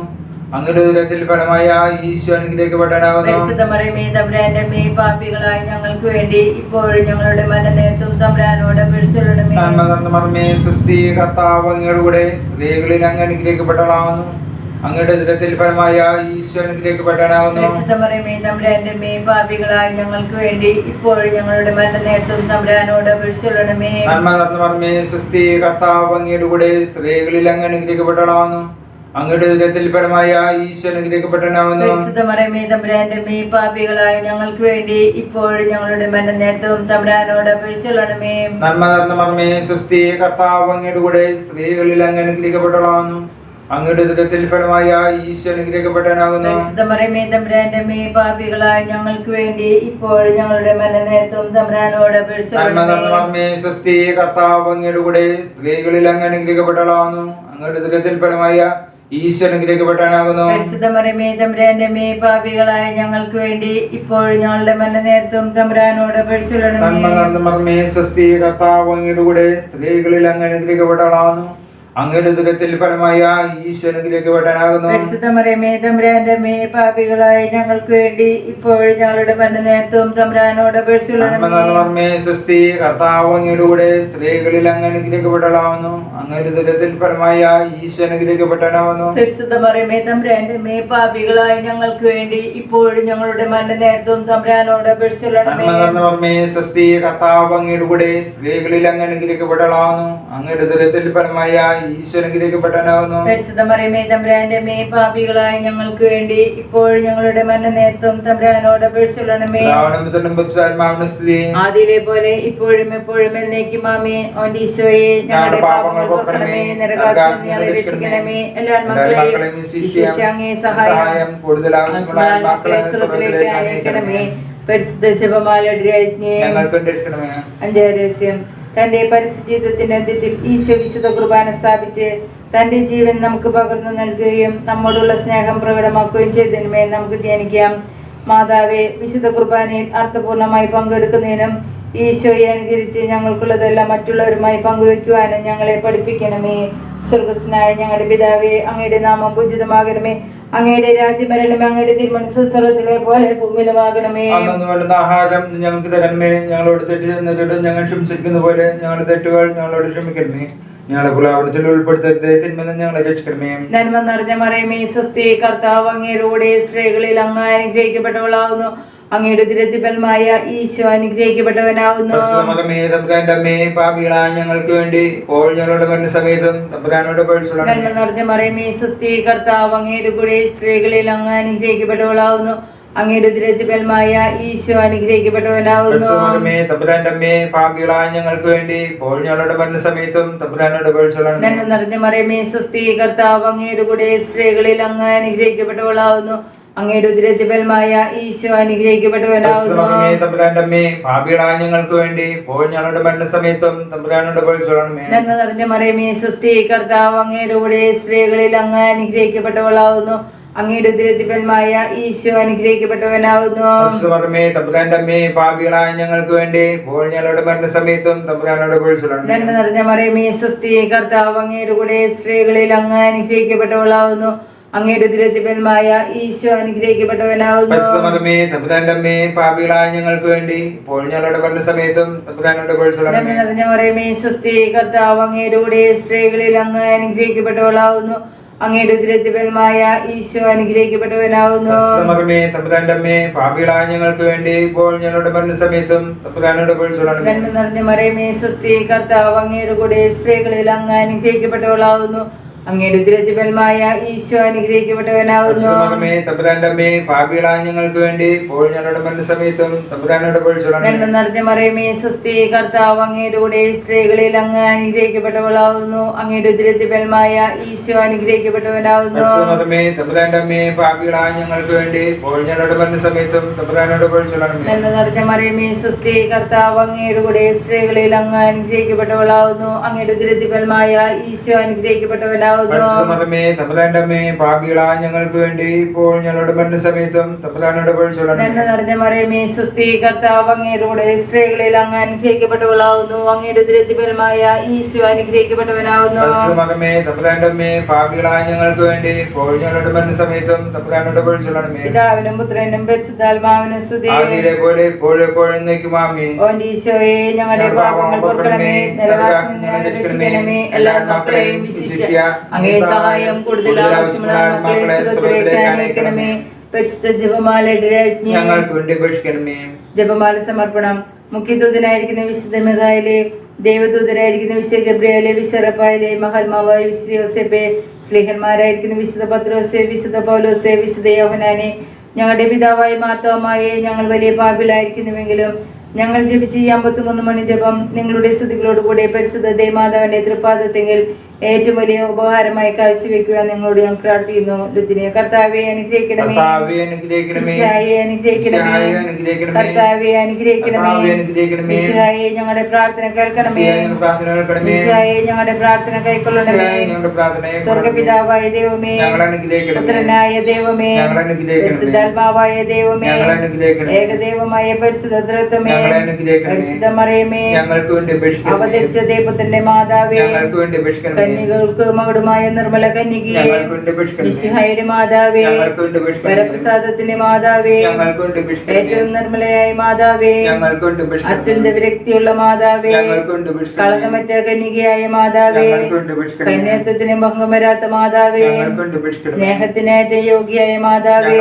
അങ്ങയുടെ ഉദരത്തിൽ ഫലമായ ഈശോ അനുഗ്രഹിക്കപ്പെട്ടവനാകുന്നു. പരിശുദ്ധ മറിയമേ തമ്പുരാന്റെ അമ്മേ, പാപികളായ ഞങ്ങൾക്ക് വേണ്ടി ഇപ്പോഴും ഞങ്ങളുടെ മരണനേരത്തും തമ്പുരാനോട് അപേക്ഷിച്ചുകൊള്ളണമേ. നന്മ നിറഞ്ഞ മറിയമേ, സ്വസ്തി, കർത്താവ് അങ്ങയുടെ കൂടെ സ്ത്രീകളിൽ അങ്ങ് അനുഗ്രഹിക്കപ്പെട്ടവളാകുന്നു. അങ്ങയുടെ ഉദരത്തിൽ ഫലമായ ഈശോ അനുഗ്രഹിക്കപ്പെട്ടവനാകുന്നു. പരിശുദ്ധ മറിയമേ തമ്പുരാന്റെ അമ്മേ, പാപികളായ ഞങ്ങൾക്ക് വേണ്ടി ഇപ്പോഴും ഞങ്ങളുടെ മരണനേരത്തും തമ്പുരാനോട് അപേക്ഷിച്ചുകൊള്ളണമേ. നന്മ നിറഞ്ഞ മറിയമേ, സ്വസ്തി, കർത്താവ് അങ്ങയുടെ കൂടെ സ്ത്രീകളിൽ അങ്ങ് അനുഗ്രഹിക്കപ്പെട്ടവളാകുന്നു. അങ്ങയുടെ ഉദരത്തിൽ ഫലമായ ഈശോ അനുഗ്രഹിക്കപ്പെട്ടവനാകുന്നു. പരിശുദ്ധ മറിയമേ തമ്പുരാന്റെ അമ്മേ, പാപികളായ ഞങ്ങൾക്ക് വേണ്ടി ഇപ്പോഴും ഞങ്ങളുടെ മരണനേരത്തും തമ്പുരാനോട് അപേക്ഷിച്ചുകൊള്ളണമേ. നന്മ നിറഞ്ഞ മറിയമേ, സ്വസ്തി, കർത്താവ് അങ്ങയുടെ കൂടെ സ്ത്രീകളിൽ അങ്ങ് അനുഗ്രഹിക്കപ്പെട്ടവളാകുന്നു. അങ്ങയുടെ ഉദരത്തിൽ ഫലമായ ഈശോ അനുഗ്രഹിക്കപ്പെട്ടവനാകുന്നു. പരിശുദ്ധ മറിയമേ തമ്പുരാന്റെ അമ്മേ, പാപികളായ ഞങ്ങൾക്ക് വേണ്ടി ഇപ്പോഴും ഞങ്ങളുടെ മരണനേരത്തും തമ്പുരാനോട് നന്മ അപേക്ഷിച്ചുകൊള്ളണമേ. നിറഞ്ഞ മറിയമേ, സ്വസ്തി, കർത്താവ് അങ്ങയുടെ കൂടെ സ്ത്രീകളിൽ അങ്ങ് അനുഗ്രഹിക്കപ്പെട്ടവളാകുന്നു. അങ്ങയുടെ ഉദരത്തിൽ ഫലമായ ഈശോ അനുഗ്രഹിക്കപ്പെട്ടവനാകുന്നു. പരിശുദ്ധ മറിയമേ തമ്പുരാന്റെ അമ്മേ, പാപികളായ ഞങ്ങൾക്ക് വേണ്ടി ഇപ്പോഴും ഞങ്ങളുടെ മരണനേരത്തും തമ്പുരാനോട് അപേക്ഷിച്ചുകൊള്ളണമേ. നന്മ നിറഞ്ഞ മറിയമേ, സ്വസ്തി, കർത്താവ് അങ്ങയുടെ കൂടെ സ്ത്രീകളിൽ അങ്ങ് അനുഗ്രഹിക്കപ്പെട്ടവളാകുന്നു. അങ്ങയുടെ ഉദരത്തിൽ ഫലമായ ഈശോ അനുഗ്രഹിക്കപ്പെട്ടവനാകുന്നു. പരിശുദ്ധ മറിയമേ തമ്പുരാന്റെ അമ്മേ, പാപികളായ ഞങ്ങൾക്ക് വേണ്ടി ഇപ്പോഴും ഞങ്ങളുടെ മരണനേരത്തും തമ്പുരാനോട് നന്മ അപേക്ഷിച്ചുകൊള്ളണമേ. നിറഞ്ഞ മറിയമേ, സ്വസ്തി, കർത്താവ് അങ്ങയുടെ കൂടെ സ്ത്രീകളിൽ അങ്ങ് അനുഗ്രഹിക്കപ്പെട്ടവളാകുന്നു. അങ്ങയുടെ ഉദരത്തിൽ ഫലമായ ഈശോ അനുഗ്രഹിക്കപ്പെട്ടവനാകുന്നു. പരിശുദ്ധ മറിയമേ തമ്പുരാന്റെ അമ്മേ, പാപികളായ ഞങ്ങൾക്ക് വേണ്ടി ഇപ്പോഴും ഞങ്ങളുടെ മരണനേരത്തും തമ്പുരാനോട് അപേക്ഷിച്ചുകൊള്ളണമേ. നന്മ നിറഞ്ഞ മറിയമേ, സ്വസ്തി, കർത്താവ് അങ്ങയുടെ കൂടെ സ്ത്രീകളിൽ അങ്ങ് അനുഗ്രഹിക്കപ്പെട്ടവളാകുന്നു. അങ്ങയുടെ ഉദരത്തിൽ ഫലമായ ഈശോ അനുഗ്രഹിക്കപ്പെട്ടവനാകുന്നു. പരിശുദ്ധ മറിയമേ തമ്പുരാന്റെ അമ്മേ, പാപികളായ ഞങ്ങൾക്ക് വേണ്ടി ഇപ്പോഴും ഞങ്ങളുടെ മരണനേരത്തും തമ്പുരാനോട് അപേക്ഷിച്ചുകൊള്ളണമേ. ആദിയിലെ പോലെ ഇപ്പോഴും എപ്പോഴും എന്നേക്കും ആമേൻ. ഓന്റെ ഈശോയെ, ഞങ്ങളുടെ പാപങ്ങൾ പൊറുക്കണമേ, നരകാഗ്നിയിൽ നിന്ന് ഞങ്ങളെ രക്ഷിക്കണമേ. എല്ലാ മക്കളെയും ഈശോ അങ്ങേ സഹായം കൂടുതൽ ആവശ്യമായ മക്കളെ സ്വർഗ്ഗത്തിലേക്ക് അയക്കണമേ. പരിശുദ്ധ ജപമാലയുടെ രാജ്ഞിയെ അഞ്ചാം രഹസ്യം. തന്റെ പരിശുദ്ധത്തിന്റെ അന്ത്യത്തിൽ ഈശോ വിശുദ്ധ കുർബാന സ്ഥാപിച്ച് തന്റെ ജീവൻ നമുക്ക് പകർന്നു നൽകുകയും നമ്മോടുള്ള സ്നേഹം പ്രകടമാക്കുകയും ചെയ്തതിന്മേൽ നമുക്ക് ധ്യാനിക്കാം. മാതാവേ, വിശുദ്ധ കുർബാനയിൽ അർത്ഥപൂർണമായി പങ്കെടുക്കുന്നതിനും ഈശോയെ അനുകരിച്ച് ഞങ്ങൾക്കുള്ളതെല്ലാം മറ്റുള്ളവരുമായി പങ്കുവെക്കുവാനും ഞങ്ങളെ പഠിപ്പിക്കണമേ. സ്വർഗസ്നായ ഞങ്ങളുടെ പിതാവേ, അങ്ങയുടെ നാമം പൂജിതമാകണമേ. അങ്ങയുടെ രാജ്യം വരണമേ. അങ്ങയുടെ തിരുമനസ്സ് സ്വർഗ്ഗത്തിലെ പോലെ ഭൂമിയിലുമാകണമേ. ആഹാരം ഞങ്ങൾക്ക് തരണമേ. ഞങ്ങളോട് തെറ്റ് ചെയ്യുന്നവരോട് ഞങ്ങൾ ക്ഷമിച്ചിരിക്കുന്ന പോലെ ഞങ്ങളുടെ തെറ്റുകൾ ഞങ്ങളോട് ക്ഷമിക്കണമേ. ഞങ്ങളെ പുലാവണത്തിൽ ഉൾപ്പെടുത്തരുത്, തിന്മയിൽ ഞങ്ങളെ രക്ഷിക്കണമേ. നന്മ നിറഞ്ഞ മറിയമേ, സ്വസ്തി, കർത്താവ് അങ്ങയുടെ കൂടെ സ്ത്രീകളിൽ അങ്ങ് അനുഗ്രഹിക്കപ്പെട്ടവളാവുന്നു. അങ്ങയുടെ ഉദരത്തിഫലമായ ഈശോ അനുഗ്രഹിക്കപ്പെട്ടവനാവുന്നു. പാപികളായ ഞങ്ങൾക്ക് വേണ്ടി ഇപ്പോൾ ഞങ്ങളുടെ മരണസമയത്തും തമ്പുരാനോട് അപേക്ഷിച്ചുകൊള്ളണമേ. നന്മ നിറഞ്ഞ മറിയമേ, സ്വസ്തി, കർത്താവ് അങ്ങയുടെ കൂടെ സ്ത്രീകളിൽ അങ്ങ് അനുഗ്രഹിക്കപ്പെട്ടവളാവുന്നു. അങ്ങയുടെ ഉദരത്തിഫലമായ ഈശോ അനുഗ്രഹിക്കപ്പെട്ടവനാവുന്നു. പാപികളായ ഞങ്ങൾക്ക് വേണ്ടി ഇപ്പോൾ ഞങ്ങളുടെ മരണസമയത്തും തമ്പുരാനോട് അപേക്ഷിച്ചുകൊള്ളണമേ. നന്മ നിറഞ്ഞ മറിയമേ, സ്വസ്തി, കർത്താവ് അങ്ങയുടെ കൂടെ സ്ത്രീകളിൽ അങ്ങ് അനുഗ്രഹിക്കപ്പെട്ടവളാവുന്നു. അങ്ങയുടെ ഉദരത്തിഫലമായ ഈശോ അനുഗ്രഹിക്കപ്പെട്ടവനാവുന്നു. പാപികളായ ഞങ്ങൾക്ക് വേണ്ടി ഇപ്പോൾ ഞങ്ങളുടെ മരണസമയത്തും തമ്പുരാനോട് അപേക്ഷിച്ചുകൊള്ളണമേ. നന്മ നിറഞ്ഞ മറിയമേ, സ്വസ്തി, കർത്താവ് അങ്ങയുടെ കൂടെ സ്ത്രീകളിൽ അങ്ങ് അനുഗ്രഹിക്കപ്പെട്ടവളാവുന്നു. അങ്ങയുടെ ഉദരത്തിഫലമായ ഈശോ അനുഗ്രഹിക്കപ്പെട്ടവനാവുന്നു. പാപികളായ ഞങ്ങൾക്ക് വേണ്ടി ഇപ്പോൾ ഞങ്ങളുടെ മരണസമയത്തും തമ്പുരാനോട് അപേക്ഷിച്ചുകൊള്ളണമേ. നന്മ നിറഞ്ഞ മറിയമേ, സ്വസ്തി, കർത്താവ് അങ്ങയുടെ കൂടെ സ്ത്രീകളിൽ അങ്ങ് അനുഗ്രഹിക്കപ്പെട്ടവളാവുന്നു. അങ്ങയുടെ ഉദരത്തിഫലമായ ഈശോ അനുഗ്രഹിക്കപ്പെട്ടവനാവുന്നു. പാപികളായ ഞങ്ങൾക്ക് വേണ്ടി ഇപ്പോൾ ഞങ്ങളുടെ മരണസമയത്തും തമ്പുരാനോട് അപേക്ഷിച്ചുകൊള്ളണമേ. നന്മ നിറഞ്ഞ മറിയമേ, സ്വസ്തി, കർത്താവ് അങ്ങയുടെ കൂടെ സ്ത്രീകളിൽ അങ്ങ് അനുഗ്രഹിക്കപ്പെട്ടവളാവുന്നു. അങ്ങയുടെ ഉദരത്തിഫലമായ ഈശോ അനുഗ്രഹിക്കപ്പെട്ടവനാവുന്നു. പാപികളായ ഞങ്ങൾക്ക് വേണ്ടി ഇപ്പോൾ ഞങ്ങളുടെ മരണസമയത്തും തമ്പുരാനോട് അപേക്ഷിച്ചുകൊള്ളണമേ. നന്മ നിറഞ്ഞ മറിയമേ, സ്വസ്തി, കർത്താവ് അങ്ങയുടെ കൂടെ സ്ത്രീകളിൽ അങ്ങ് അനുഗ്രഹിക്കപ്പെട്ടവളാവുന്നു. അങ്ങയുടെ ഉദരത്തിഫലമായ ഈശോ അനുഗ്രഹിക്കപ്പെട്ടവനാവുന്നു. പാപികളായ ഞങ്ങൾക്ക് വേണ്ടി ഇപ്പോൾ ഞങ്ങളുടെ മരണസമയത്തും തമ്പുരാനോട് അപേക്ഷിച്ചുകൊള്ളണമേ. നന്മ നിറഞ്ഞ മറിയമേ, സ്വസ്തി, കർത്താവ് അങ്ങയുടെ കൂടെ സ്ത്രീകളിൽ അങ്ങ് അനുഗ്രഹിക്കപ്പെട്ടവളാവുന്നു. അങ്ങയുടെ ഉദരത്തിഫലമായ ഈശോ അനുഗ്രഹിക്കപ്പെട്ടവനാവുന്നു. പാപികളായ ഞങ്ങൾക്ക് വേണ്ടി ഇപ്പോൾ ഞങ്ങളുടെ മരണസമയത്തും തമ്പുരാനോട് അപേക്ഷിച്ചുകൊള്ളണമേ. നന്മ നിറഞ്ഞ മറിയമേ, സ്വസ്തി, കർത്താവ് അങ്ങയുടെ കൂടെ സ്ത്രീകളിൽ അങ്ങ് അനുഗ്രഹിക്കപ്പെട്ടവളാവുന്നു. അങ്ങയുടെ ഉദരത്തിഫലമായ ഈശോ അനുഗ്രഹിക്കപ്പെട്ടവനാവുന്നു. പരിശുദ്ധമേ തമ്പുരാന്റമ്മേ പാപികളായ ഞങ്ങൾക്ക് വേണ്ടി ഇപ്പോൾ ഞങ്ങളുടെ മരണസമയത്തും തമ്പുരാനോട് നന്മ നിറഞ്ഞ മറിയമേ സ്വസ്തി, കർത്താവ് അങ്ങയുടെ സ്ത്രീകളിൽ അങ്ങ് അനുഗ്രഹിക്കപ്പെട്ടവളാവുന്നു. അങ്ങയുടെ ഉദരത്തിഫലമായ ഈശോ അനുഗ്രഹിക്കപ്പെട്ടവനാവുന്നു. പരിശുദ്ധമേ തമ്പുരാന്റമ്മേ പാപികളായ ഞങ്ങൾക്ക് വേണ്ടി ഇപ്പോൾ ഞങ്ങളുടെ മരണസമയത്തും തമ്പുരാനോട് പിതാവിനും പുത്രനും പരിശുദ്ധാത്മാവിനും സ്തുതി. ആദിയിലെ പോലെ ഇപ്പോഴെപ്പോഴും എന്നേക്കും ആമേൻ. ഓ ഈശോയെ, ഞങ്ങളുടെ പാപങ്ങൾ പൊറുക്കണമേ, നരകാഗ്നിയിൽ നിന്ന് രക്ഷിക്കണമേ. എല്ലാ മക്കളെയും വിശിഷ്യ അങ്ങേ സഹായം കൂടുതൽ ആവശ്യമുള്ള മക്കളെ സ്വർഗ്ഗത്തിലേക്ക് അയക്കണമേ. പരിശുദ്ധ ജപമാലയുടെ രാജ്ഞി ഞങ്ങൾക്ക് വേണ്ടി അപേക്ഷിക്കണമേ. ജപമാല സമർപ്പണം. മുഖ്യദൂതനായിരിക്കുന്ന വിശുദ്ധ മിഖായേലേ, ദേവദൂതനായിരിക്കുന്ന വിശുദ്ധ ഗബ്രിയേലേ, വിശുദ്ധ റഫായേലേ, മഹാത്മാവായ വിശുദ്ധ യോസേപ്പേ, സ്ലീഹന്മാരായിരിക്കുന്ന വിശുദ്ധ പത്രോസേ, വിശുദ്ധ പൗലോസേ, വിശുദ്ധ യോഹന്നാനേ, ഞങ്ങളുടെ പിതാവായ മാർത്തോമായെ, ഞങ്ങൾ വലിയ പാപികളായിരിക്കുന്നുവെങ്കിലും ഞങ്ങൾ ജപിച്ച ഈ 53 മണി ജപം നിങ്ങളുടെ സ്തുതികളോടുകൂടെ പരിശുദ്ധ ദേവമാതാവിന്റെ തൃപ്പാദത്തെങ്കിൽ ഏറ്റവും വലിയ ഉപകാരമായി കാഴ്ചവെക്കുവാൻ നിങ്ങളോട് ഞാൻ പ്രാർത്ഥിക്കുന്നു. ലുത്തിനെ കർത്താവെ അനുഗ്രഹിക്കണമേ, മിശിഹായെ അനുഗ്രഹിക്കണമേ, കർത്താവെ അനുഗ്രഹിക്കണമേ, മിശിഹായെ ഞങ്ങളുടെ പ്രാർത്ഥന കേൾക്കണമേ, മിശിഹായെ ഞങ്ങളുടെ പ്രാർത്ഥന കൈക്കൊള്ളണമേ. സ്വർഗപിതാവായ ദൈവമേ, പുത്രനായ ദൈവമേ, പരിശുദ്ധാത്മാവായ ദൈവമേ, ഏകദൈവമായ പരിശുദ്ധ ത്രിത്വമേ, പരിശുദ്ധ മറിയമേ, അവതരിച്ച ദൈവത്തിന്റെ മാതാവേ, കന്യകൾക്ക് മകുടമായ നിർമ്മല കന്യകയെ, മിശിഹായുടെ മാതാവേ, വരപ്രസാദത്തിന്റെ മാതാവേ, ഏറ്റവും നിർമ്മലയായ മാതാവേ, അത്യന്ത വിരക്തിയുള്ള മാതാവേ, കളങ്കമറ്റ കന്യകയായ മാതാവേ, കന്യാത്വത്തിന് ഭംഗം വരാത്ത മാതാവേ, സ്നേഹത്തിനേറ്റ യോഗ്യയായ മാതാവേ,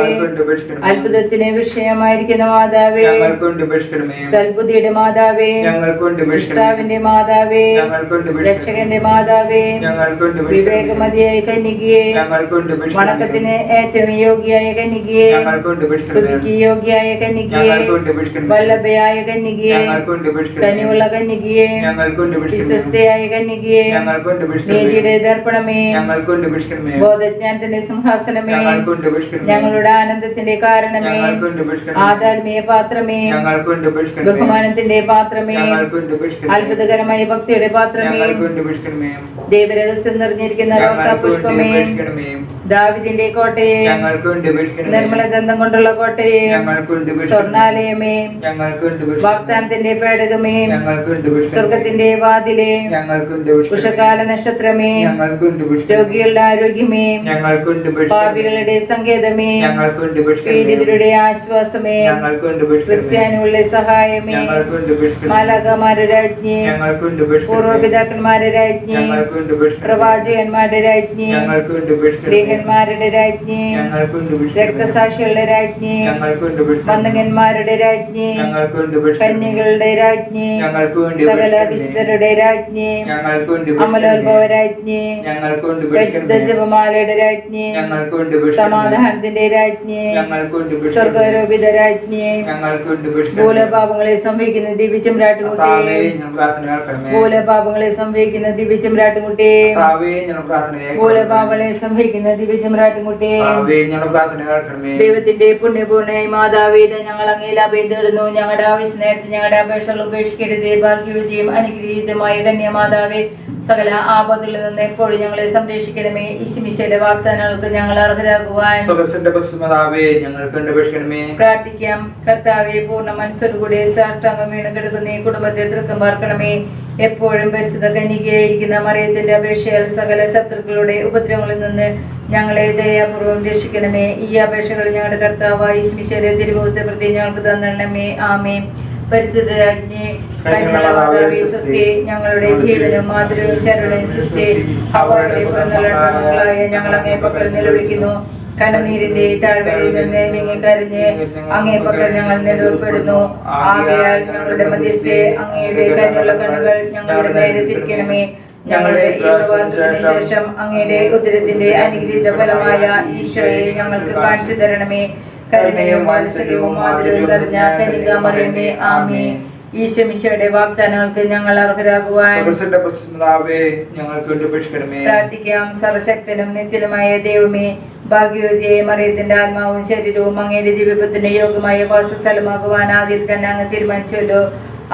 അത്ഭുതത്തിന് വിഷയമായിരിക്കുന്ന മാതാവേ, സൽബുദ്ധിയുടെ മാതാവേ, സൃഷ്ടാവിന്റെ മാതാവേ, രക്ഷകന്റെ മാതാവേ, വിവേകമതിയായ കന്യകയെ, വണക്കത്തിന് ഏറ്റവും യോഗ്യയായ കന്യകയെ, സ്തുതിക്ക് യോഗ്യയായ കന്യകയെ, വല്ലഭയായ കന്യകയെ, കനിവുള്ള കന്യകയെ, വിശ്വസ്തയായ കന്യകയെ, നീതിയുടെ ദർപ്പണമേ, ബോധജ്ഞാനത്തിന്റെ സിംഹാസനമേ, ഞങ്ങളുടെ ആനന്ദത്തിന്റെ കാരണമേ, ആധ്യാത്മിക പാത്രമേ, ബഹുമാനത്തിന്റെ പാത്രമേ, അത്ഭുതകരമായ ഭക്തിയുടെ പാത്രമേ, ദൈവരഹസ്യം നിറഞ്ഞിരിക്കുന്ന റോസാപുഷ്പമേ, ദാവീദിന്റെ കോട്ടയെ, നിർമ്മല ദന്തം കൊണ്ടുള്ള കോട്ടയെ, സ്വർണാലയമേ, വാഗ്ദാനത്തിന്റെ പേടകമേ, സ്വർഗത്തിന്റെ വാതിലേ, ഉഷകാല നക്ഷത്രമേ, രോഗികളുടെ ആരോഗ്യമേ, പാപികളുടെ സങ്കേതമേ, പീഡിതരുടെ ആശ്വാസമേ, ക്രിസ്ത്യാനികളുടെ സഹായമേ, മാലാഖമാരുടെ രാജ്ഞി, പൂർവപിതാക്കന്മാരുടെ രാജ്ഞി, പ്രവാചകന്മാരുടെ രാജ്ഞി, സ്ത്രീഹന്മാരുടെ രാജ്ഞി, രക്തസാക്ഷികളുടെ രാജ്ഞി, വന്ദകന്മാരുടെ രാജ്ഞി, കന്യകളുടെ രാജ്ഞി, സകല വിശുദ്ധരുടെ രാജ്ഞി, അമലോത്ഭവ രാജ്ഞി, പരിശുദ്ധ ജപമാലയുടെ രാജ്ഞി, സമാധാനത്തിന്റെ രാജ്ഞി, സ്വർഗാരോപിത രാജ്ഞി, ഭൂലപാപങ്ങളെ സംഭവിക്കുന്ന ദിവ്യചമ്രാട്ടുമുട്ടേ, ഭൂലപാപങ്ങളെ സംഭവിക്കുന്ന ദിവ്യചമ്രാട്ടുമുട്ടേ, ഭൂലപാപങ്ങളെ സംഭവിക്കുന്ന ദിവ്യചമ്രാട്ടുമുട്ടേ, ദൈവത്തിന്റെ പുണ്യപൂർണ്ണയായി മാതാവേ, ഞങ്ങൾ അങ്ങയിൽ അഭയം തേടുന്നു. ഞങ്ങളുടെ ആവശ്യ നേരത്തെ ഞങ്ങളുടെ അപേക്ഷകൾ ഉപേക്ഷിക്കരുത്. ഭാഗ്യവതിയും അനുഗ്രഹീതമായ കന്യാമാതാവേ, സകല ആപത്തിൽ നിന്ന് എപ്പോഴും ഞങ്ങളെ സംരക്ഷിക്കണമേ. ഈശോയുടെ വാഗ്ദാനങ്ങൾക്ക് ഞങ്ങൾ അർഹരാകുവാൻ പ്രാർത്ഥിക്കാം. കർത്താവെ, പൂർണ്ണ മനസ്സോടുകൂടി സാഷ്ടാംഗം വീണ് കിടക്കുന്ന ഈ കുടുംബത്തെ തൃക്കം പാർക്കണമേ. എപ്പോഴും പരിശുദ്ധ കന്യകയായിരിക്കുന്ന മറിയത്തിന്റെ അപേക്ഷയാൽ സകല ശത്രുക്കളുടെ ഉപദ്രവങ്ങളിൽ നിന്ന് ഞങ്ങളെ ദയാപൂർവ്വം രക്ഷിക്കണമേ. ഈ അപേക്ഷകൾ ഞങ്ങളുടെ കർത്താവായ ഈശോയുടെ തിരുമുഖത്തെ പ്രതി ഞങ്ങൾക്ക് തന്നണമേ. ആമേൻ. പരിശുദ്ധ രാജ്ഞി, ഞങ്ങളുടെ ജീവനും മാതൃവും ശരണയും സുസ്ഥി അവരുടെ പുറന്നുള്ളായ ഞങ്ങൾ അങ്ങേ പക്കൽ നിലവിളിക്കുന്നു. കണ്ണുനീരിന്റെ താഴ്വരയിൽ നിന്ന് വിങ്ങിക്കരഞ്ഞ് അങ്ങേ പക്കൽ ഞങ്ങൾ നെടുപ്പെടുന്നു. ആകയാൽ ഞങ്ങളുടെ മധ്യസ്ഥെ അങ്ങയുടെ കരുണുള്ള കണ്ണുകൾ ഞങ്ങളുടെ നേരെ തിരിക്കണമേ. ഞങ്ങളുടെ ഈ പ്രവാസത്തിന് ശേഷം അങ്ങയുടെ ഉദരത്തിന്റെ അനുഗ്രഹീത ഫലമായ ഈശോയെ ഞങ്ങൾക്ക് കാണിച്ചു തരണമേ. കരുണയും വാത്സല്യവും മാതൃവും നിറഞ്ഞ കന്യകാമറിയമേ, ആമേൻ. ഈശോ മിശിഹായുടെ വാഗ്ദാനങ്ങൾക്ക് ഞങ്ങൾ അർഹരാകുവാൻ പ്രാർത്ഥിക്കാം. സർവശക്തനും നിത്യനുമായ ദൈവമേ, ഭാഗ്യവതിയായ മറിയത്തിന്റെ ആത്മാവും ശരീരവും അങ്ങയുടെ ദിവ്യത്വത്തിന്റെ യോഗ്യമായ വാസസ്ഥലമാകുവാൻ ആദ്യം തന്നെ അങ്ങ് തീരുമാനിച്ചല്ലോ.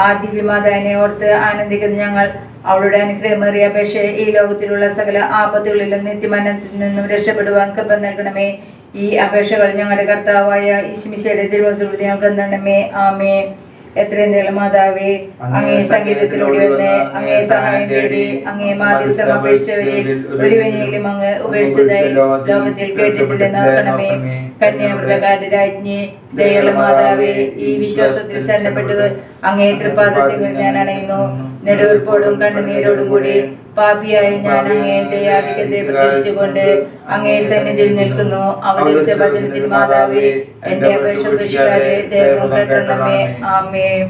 ആ ദിവ്യമാതാവിനെ ഓർത്ത് ആനന്ദിക്കുന്ന ഞങ്ങൾ അവളുടെ അനുഗ്രഹമേറിയ അപേക്ഷ ഈ ലോകത്തിലുള്ള സകല ആപത്തുകളിലും നിത്യമരണത്തിൽ നിന്നും രക്ഷപ്പെടുവാൻ കൃപ നൽകണമേ. ഈ അപേക്ഷകൾ ഞങ്ങളുടെ കർത്താവായ യേശുമിശിഹായുടെ തിരുമുഖത്തിലൂടെ ഞങ്ങൾക്ക് നൽകണമേ. ആമേൻ. എത്രയും നീളം മാതാവേ, അങ്ങേ സംഗീതത്തിലൂടെ വന്ന് അങ്ങേ സഹായം തേടി അങ്ങേ മാധ്യസ്ഥം അപേക്ഷിച്ചവരിൽ ഒരുവനെയും അങ്ങ് ഉപേക്ഷിച്ചതായി ലോകത്തിൽ കേട്ടിട്ടില്ലെന്ന് ഓർക്കണമേ. കന്യാവ്രതകാരുടെ രാജ്ഞി, ദയയുള്ള മാതാവേ, ഈ വിശ്വാസത്തിൽ ശരണപ്പെട്ടത് അങ്ങേ തൃപ്പാദത്തിൽ ഞാൻ അണയുന്നു. നെടുവീർപ്പോടും കണ്ണുനീരോടും കൂടി പാപിയായി ഞാൻ അങ്ങേ ദയാധിക്യത്തെ പ്രതീക്ഷിച്ചുകൊണ്ട് അങ്ങേ സന്നിധിയിൽ നിൽക്കുന്നു. അവതരിച്ച വചനത്തിന് മാതാവേ, എന്റെ അപേക്ഷ ഉപേക്ഷിക്കാതെ ദൈവം കേൾക്കണമേ. ആമേൻ.